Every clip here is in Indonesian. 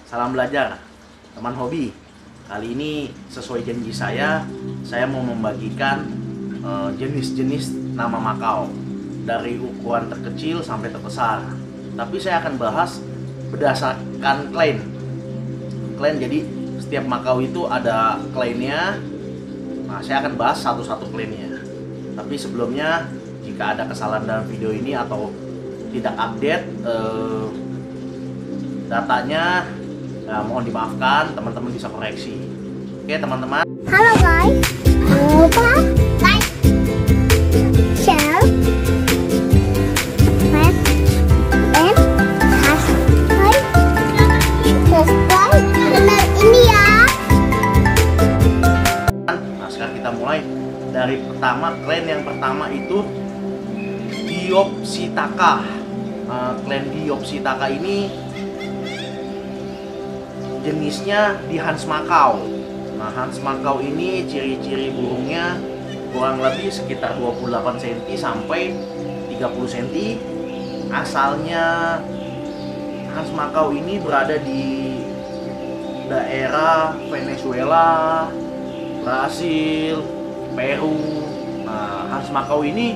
Salam belajar, teman hobi. Kali ini sesuai janji saya mau membagikan jenis-jenis nama makau dari ukuran terkecil sampai terbesar. Tapi saya akan bahas berdasarkan clan. Jadi setiap makau itu ada clannya. Nah, saya akan bahas satu-satu clannya. Tapi sebelumnya, jika ada kesalahan dalam video ini atau tidak update datanya, mohon dimaafkan, teman-teman bisa koreksi. Oke teman-teman. Halo guys, jangan lupa like, share, comment, dan subscribe channel ini ya. Nah, sekarang kita mulai dari pertama. Clan yang pertama itu Diopsitaka. Clan Diopsitaka ini jenisnya di Hans Makau. Nah, Hans Makau ini ciri-ciri burungnya kurang lebih sekitar 28 cm sampai 30 cm. Asalnya Hans Makau ini berada di daerah Venezuela, Brasil, Peru. Nah, Hans Makau ini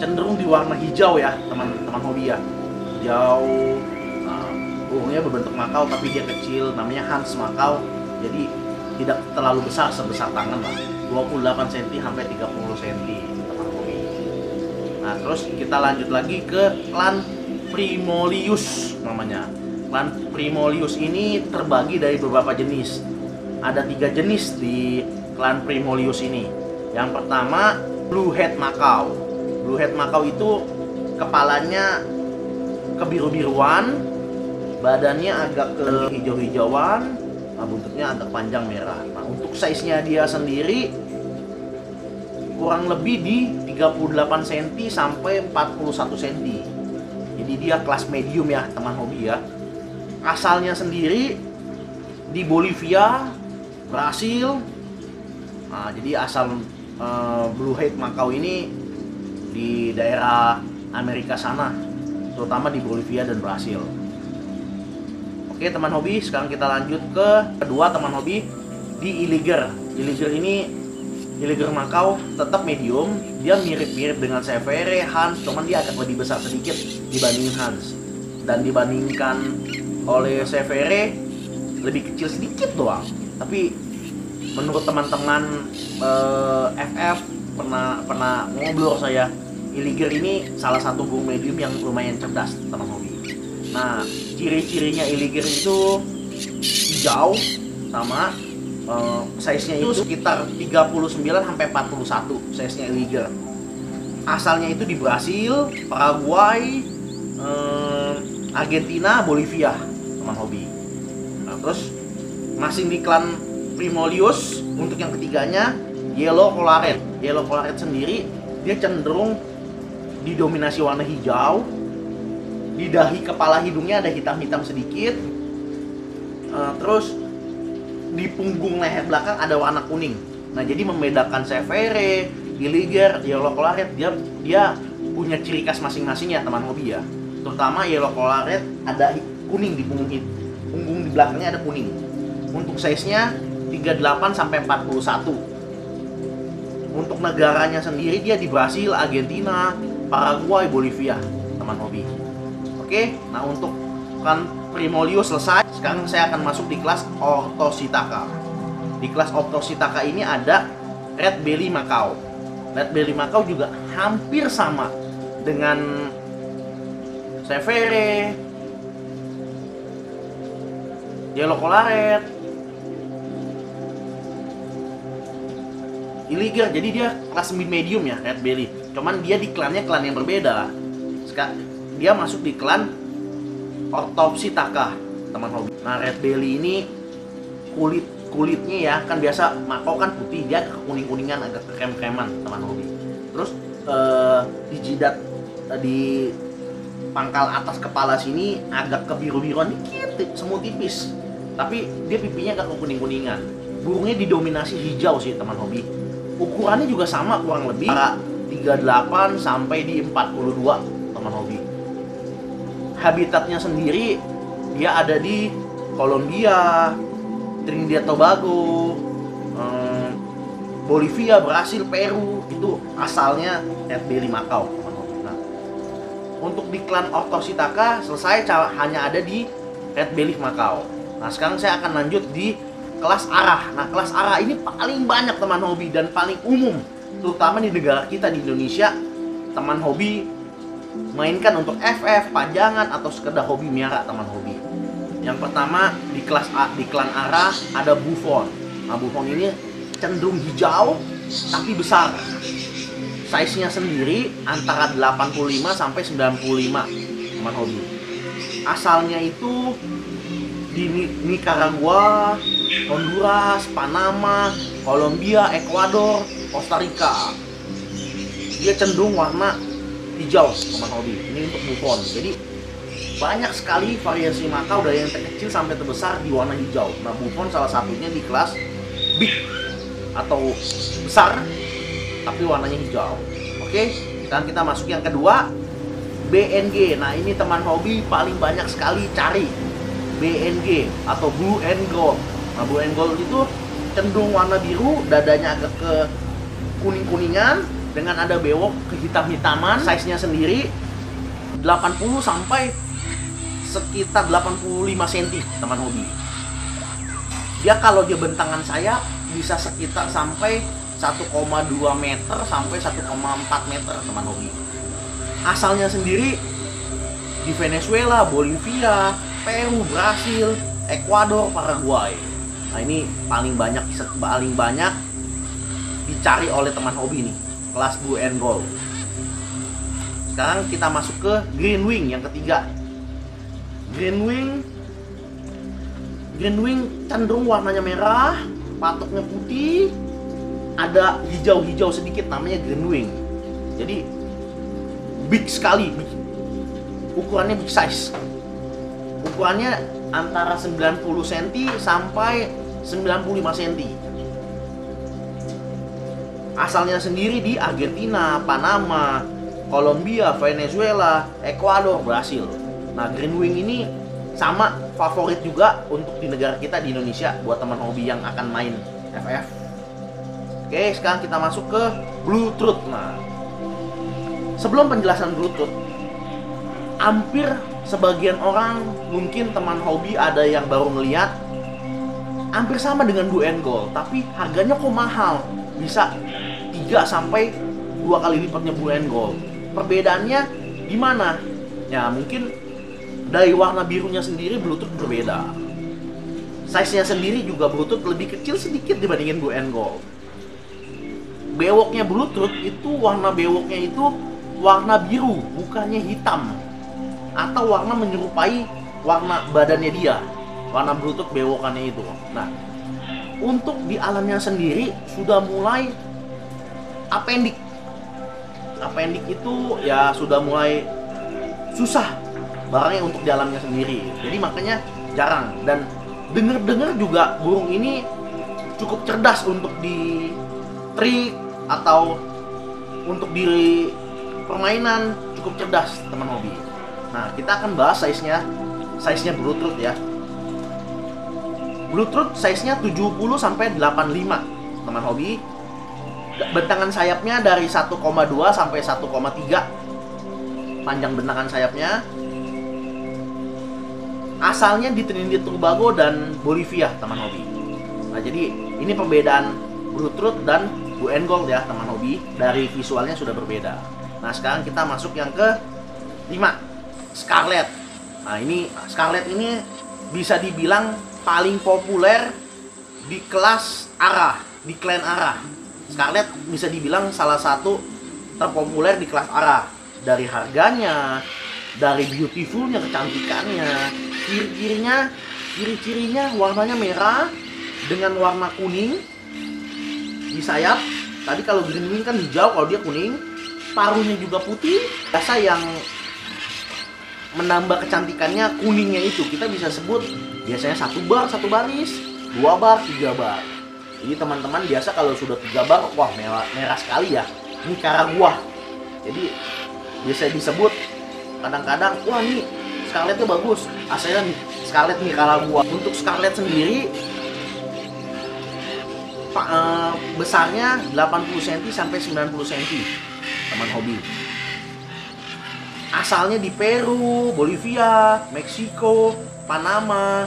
cenderung di warna hijau ya, teman-teman hobi ya. Hijau. Burungnya berbentuk makau tapi dia kecil, namanya Hans Makau. Jadi tidak terlalu besar, sebesar tangan lah, 28 cm sampai 30 cm. Nah, terus kita lanjut lagi ke clan Primolius namanya. Clan Primolius ini terbagi dari beberapa jenis. Ada 3 jenis di clan Primolius ini. Yang pertama, Blue Head Makau. Blue Head Makau itu kepalanya kebiru-biruan, badannya agak ke hijau-hijauan, buntutnya agak panjang merah. Nah, untuk size-nya dia sendiri kurang lebih di 38 cm sampai 41 cm. Jadi dia kelas medium ya, teman hobi ya. Asalnya sendiri di Bolivia, Brasil. Nah, jadi asal Blue Head Makau ini di daerah Amerika sana, terutama di Bolivia dan Brasil. Oke teman hobi, sekarang kita lanjut ke kedua teman hobi, di Iliger. Iliger Makau tetap medium, dia mirip-mirip dengan Severe, Hans, cuman dia agak lebih besar sedikit dibandingin Hans. Dan dibandingkan oleh Severe lebih kecil sedikit doang. Tapi menurut teman-teman FF pernah ngobrol saya, Iliger ini salah satu burung medium yang lumayan cerdas teman hobi. Nah, ciri-cirinya Iliger itu hijau sama size-nya itu sekitar 39 sampai 41 size-nya Iliger. Asalnya itu di Brasil, Paraguay, Argentina, Bolivia, teman hobi. Nah, terus masih di clan Primolius. Untuk yang ketiganya, Yellow Collared. Yellow Collared sendiri dia cenderung didominasi warna hijau. Di dahi kepala hidungnya ada hitam-hitam sedikit. Terus di punggung leher belakang ada warna kuning. Nah, jadi membedakan Severe, Iliger, Yellow Collared, dia punya ciri khas masing-masing ya teman hobi ya. Terutama Yellow Collared ada kuning di punggung di belakangnya ada kuning. Untuk size-nya 38 sampai 41. Untuk negaranya sendiri dia di Brasil, Argentina, Paraguay, Bolivia, teman hobi. Oke, nah untuk clan Primolius selesai. Sekarang saya akan masuk di kelas Orthositaka. Di kelas Orthositaka ini ada Red Belly Makau. Red Belly Makau juga hampir sama dengan Severe, Yellow Collared, Iliger. Jadi dia kelas medium ya, Red Belly. Cuman dia di klan yang berbeda. Dia masuk di klan Orthositaka, teman hobi. Nah, Red Belly ini kulitnya ya, kan biasa makau kan putih, dia kuning-kuningan, agak krem-kreman, teman hobi. Terus di jidat, di pangkal atas kepala sini agak kebiru-biruan dikit, semu tipis. Tapi dia pipinya agak kuning-kuningan. Burungnya didominasi hijau sih, teman hobi. Ukurannya juga sama kurang lebih 38 sampai di 42, teman hobi. Habitatnya sendiri dia ada di Kolombia, Trinidad Tobago, Bolivia, Brasil, Peru. Itu asalnya Red Belly Macau. Nah, untuk di klan Orthositaka selesai hanya ada di Red Belly Macau. Nah, sekarang saya akan lanjut di kelas arah. Nah, kelas arah ini paling banyak teman hobi dan paling umum, terutama di negara kita di Indonesia. Teman hobi mainkan untuk FF, pajangan, atau sekedar hobi miara teman hobi. Yang pertama di kelas A, di klan arah ada Buffon. Nah, Buffon ini cenderung hijau tapi besar. Size-nya sendiri antara 85 sampai 95 teman hobi. Asalnya itu di Nicaragua, Honduras, Panama, Kolombia, Ekuador, Costa Rica. Dia cenderung warna hijau teman hobi. Ini untuk Buffon. Jadi banyak sekali variasi Macau dari yang terkecil sampai terbesar di warna hijau. Nah, Buffon salah satunya di kelas big atau besar tapi warnanya hijau. Oke, sekarang kita masuk yang kedua, BNG. Nah, ini teman hobi paling banyak sekali cari BNG atau Blue and Gold. Nah, Blue and Gold itu cenderung warna biru, dadanya agak ke kuning-kuningan dengan ada bewok kehitam-hitaman. Size-nya sendiri 80 sampai sekitar 85 cm teman hobi. Dia kalau dia bentangan sayap bisa sekitar sampai 1,2 meter sampai 1,4 meter teman hobi. Asalnya sendiri di Venezuela, Bolivia, Peru, Brasil, Ekuador, Paraguay. Nah, ini paling banyak dicari oleh teman hobi nih, kelas Blue and Gold. Sekarang kita masuk ke Green Wing yang ketiga. Green Wing cenderung warnanya merah, patoknya putih, ada hijau-hijau sedikit, namanya Green Wing. Jadi big sekali, ukurannya big size. Ukurannya antara 90 cm sampai 95 cm. Asalnya sendiri di Argentina, Panama, Kolombia, Venezuela, Ekuador, Brasil. Nah, Green Wing ini sama favorit juga untuk di negara kita di Indonesia buat teman hobi yang akan main FF. Oke, sekarang kita masuk ke Blue Truth. Nah, sebelum penjelasan Blue Truth, hampir sebagian orang, mungkin teman hobi ada yang baru melihat, hampir sama dengan Blue and Gold, tapi harganya kok mahal, bisa 3 sampai 2 kali lipatnya Blue and Gold. Perbedaannya di mana? Ya, mungkin dari warna birunya sendiri Blue Truth berbeda. Size-nya sendiri juga Blue Truth lebih kecil sedikit dibandingin Blue and Gold. Bewoknya Blue Truth itu, warna bewoknya itu warna biru, bukannya hitam, atau warna menyerupai warna badannya dia. Warna Blue Truth bewokannya itu. Nah, untuk di alamnya sendiri sudah mulai appendix. Appendix itu ya sudah mulai susah barangnya untuk di alamnya sendiri. Jadi makanya jarang. Dan dengar-dengar juga burung ini cukup cerdas untuk di trik atau untuk di permainan, cukup cerdas teman hobi. Nah, kita akan bahas size-nya Blue Truth ya. Blue Truth size-nya 70 sampai 85 teman hobi. Bentangan sayapnya dari 1,2 sampai 1,3 panjang bentangan sayapnya. Asalnya di Trinidad Tobago dan Bolivia teman hobi. Nah, jadi ini perbedaan Blue Truth dan Blue and Gold ya teman hobi. Dari visualnya sudah berbeda. Nah, sekarang kita masuk yang ke 5, Scarlet. Nah, ini Scarlet ini bisa dibilang paling populer di kelas arah, di klan arah. Scarlet bisa dibilang salah satu terpopuler di kelas arah. Dari harganya, dari beautifulnya, kecantikannya, ciri-cirinya warnanya merah dengan warna kuning di sayap. Tadi kalau Green Wing kan hijau, kalau dia kuning. Paruhnya juga putih. Biasa yang menambah kecantikannya kuningnya itu kita bisa sebut biasanya 1 bar 1 baris, 2 bar 3 bar. Jadi teman-teman biasa kalau sudah 3 bar, wah merah sekali ya. Ini Nicaragua. Jadi biasa disebut kadang-kadang, wah ini Scarletnya bagus. Asalnya Scarlet Nicaragua. Untuk Scarlet sendiri besarnya 80 cm sampai 90 cm, teman hobi. Asalnya di Peru, Bolivia, Meksiko, Panama,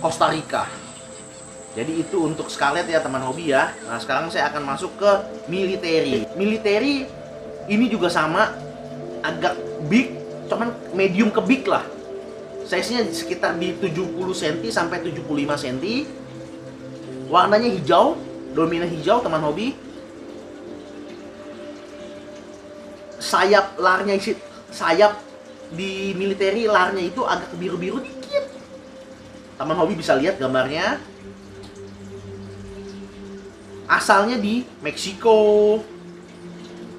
Costa Rica. Jadi itu untuk Scarlet ya teman hobi ya. Nah sekarang saya akan masuk ke military. Military ini juga sama, agak big, cuman medium ke big lah. Size-nya sekitar di 70 cm sampai 75 cm. Warnanya hijau, dominan hijau teman hobi. Sayap larnya di military larnya itu agak biru-biru dikit. Teman hobi bisa lihat gambarnya. Asalnya di Meksiko.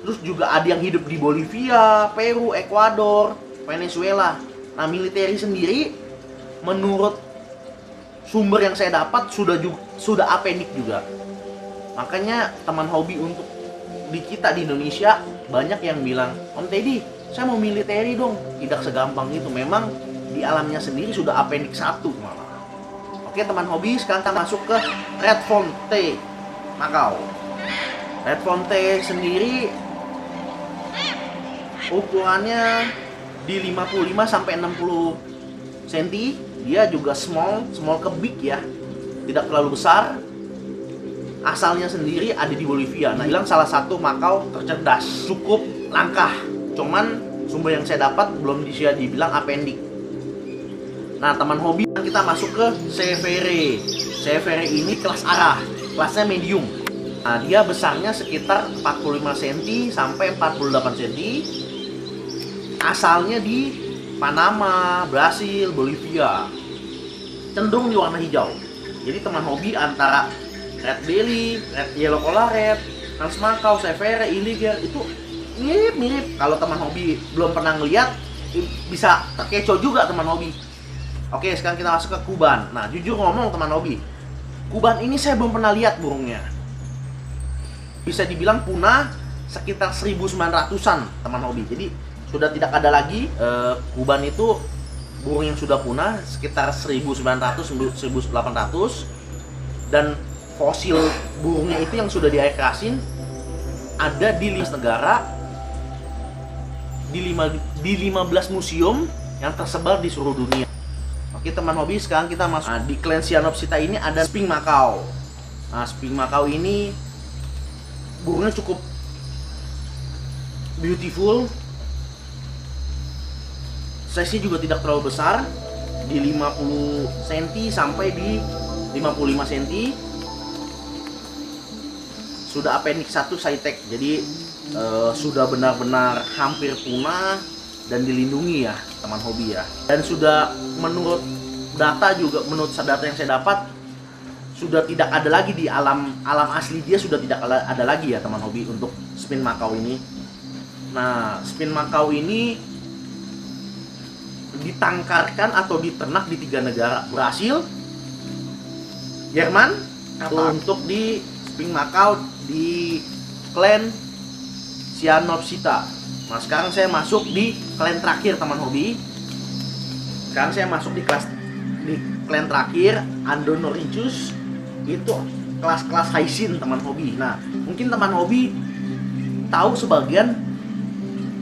Terus juga ada yang hidup di Bolivia, Peru, Ekuador, Venezuela. Nah, military sendiri menurut sumber yang saya dapat sudah apendik juga. Makanya teman hobi untuk di kita di Indonesia banyak yang bilang, Om Teddy, saya mau military dong. Tidak segampang itu. Memang di alamnya sendiri sudah apendik 1 malah. Oke teman hobi, sekarang kita masuk ke Red Fonte Macau. Red Fonte sendiri ukurannya di 55 sampai 60 cm. Dia juga small ke big ya. Tidak terlalu besar. Asalnya sendiri ada di Bolivia. Nah, bilang salah satu Macau tercerdas. Cukup langkah. Cuman sumber yang saya dapat belum bisa dibilang apendik. Nah, teman hobi kita masuk ke Severe. Severe ini kelas arah. Kelasnya medium. Nah, dia besarnya sekitar 45 cm sampai 48 cm. Asalnya di Panama, Brasil, Bolivia. Cenderung di warna hijau. Jadi teman hobi antara Red Belly, Red Yellow Collar Red, Trans Macau, Severe, Iliger itu mirip-mirip. Kalau teman hobi belum pernah ngeliat, bisa terkecoh juga teman hobi. Oke, sekarang kita masuk ke Kuban. Nah, jujur ngomong teman hobi, Kuban ini saya belum pernah lihat burungnya. Bisa dibilang punah sekitar 1900-an teman hobi. Jadi sudah tidak ada lagi. Kuban itu burung yang sudah punah sekitar 1900-1800. Dan fosil burungnya itu yang sudah diakrasin ada di 15 negara, di 15 museum yang tersebar di seluruh dunia. Oke teman hobi, sekarang kita masuk. Nah, di clan Cyanopsita ini ada Sphinx Macau. Nah, Sphinx Macau ini burungnya cukup beautiful. Size-nya juga tidak terlalu besar, di 50 cm sampai di 55 cm. Sudah apendik 1 Saitek, jadi sudah benar-benar hampir punah dan dilindungi ya teman hobi ya. Dan sudah menurut data juga, menurut data yang saya dapat, sudah tidak ada lagi di alam asli dia, sudah tidak ada lagi ya teman hobi untuk Sphinx Macau ini. Nah, Sphinx Macau ini ditangkarkan atau diternak di 3 negara, Brasil, Jerman, untuk di Sphinx Macau di clan Cyanopsita. Nah, sekarang saya masuk di clan terakhir teman hobi. Sekarang saya masuk di clan terakhir, Andonorichus. Itu kelas-kelas Hyacinth teman hobi. Nah, mungkin teman hobi tahu sebagian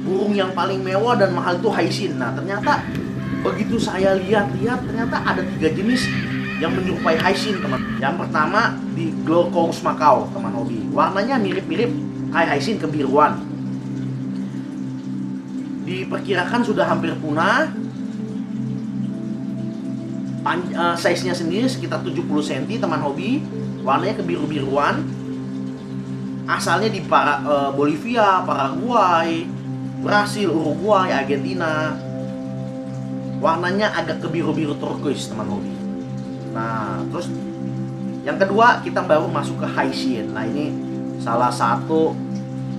burung yang paling mewah dan mahal itu Hyacinth. Nah, ternyata begitu saya lihat-lihat, ternyata ada 3 jenis yang menyerupai Hyacinth teman. Yang pertama di Glaucous Macau teman hobi. Warnanya mirip-mirip kayak Hyacinth, kebiruan. Diperkirakan sudah hampir punah. Size-nya sendiri sekitar 70 cm teman hobi. Warnanya kebiru-biruan. Asalnya di Bolivia, Paraguay, Brasil, Uruguay, Argentina. Warnanya agak kebiru-biru turquoise teman hobi. Nah, terus yang kedua kita baru masuk ke Hyacinth. Nah, ini salah satu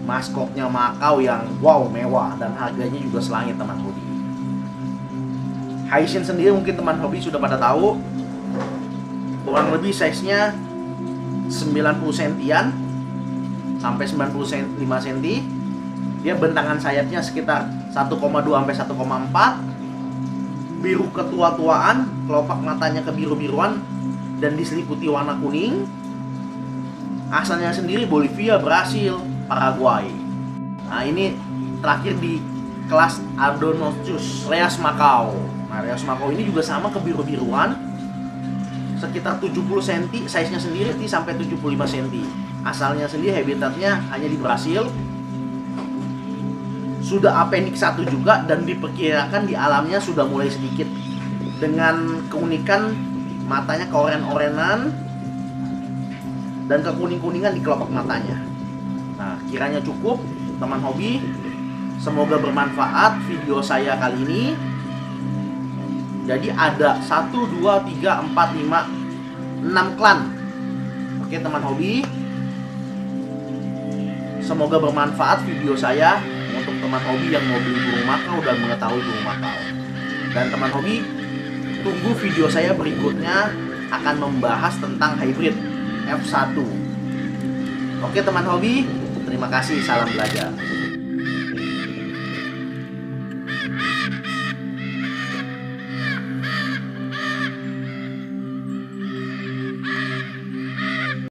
maskotnya Macau yang wow, mewah dan harganya juga selangit teman hobi. Hyacinth sendiri mungkin teman hobi sudah pada tahu, kurang lebih size-nya 90 cm sampai 95 cm. Dia bentangan sayapnya sekitar 1,2 sampai 1,4. biru ketua-tuaan, kelopak matanya kebiru-biruan dan diseliputi warna kuning. Asalnya sendiri Bolivia, Brasil, Paraguay. Nah, ini terakhir di kelas Ardonochus Reas Macau. Nah, Reas Macau ini juga sama kebiru-biruan, sekitar 70 cm, size-nya sendiri sampai 75 cm. Asalnya sendiri habitatnya hanya di Brasil. Sudah appendix 1 juga dan diperkirakan di alamnya sudah mulai sedikit dengan keunikan matanya keoren-orenan dan kekuning-kuningan di kelopak matanya. Nah, kiranya cukup teman hobi. Semoga bermanfaat video saya kali ini. Jadi ada 1, 2, 3, 4, 5, 6 klan. Oke teman hobi, semoga bermanfaat video saya untuk teman hobi yang mau beli burung makau dan mengetahui burung makau. Dan teman hobi, tunggu video saya berikutnya akan membahas tentang hybrid F1. Oke teman hobi, terima kasih, salam belajar.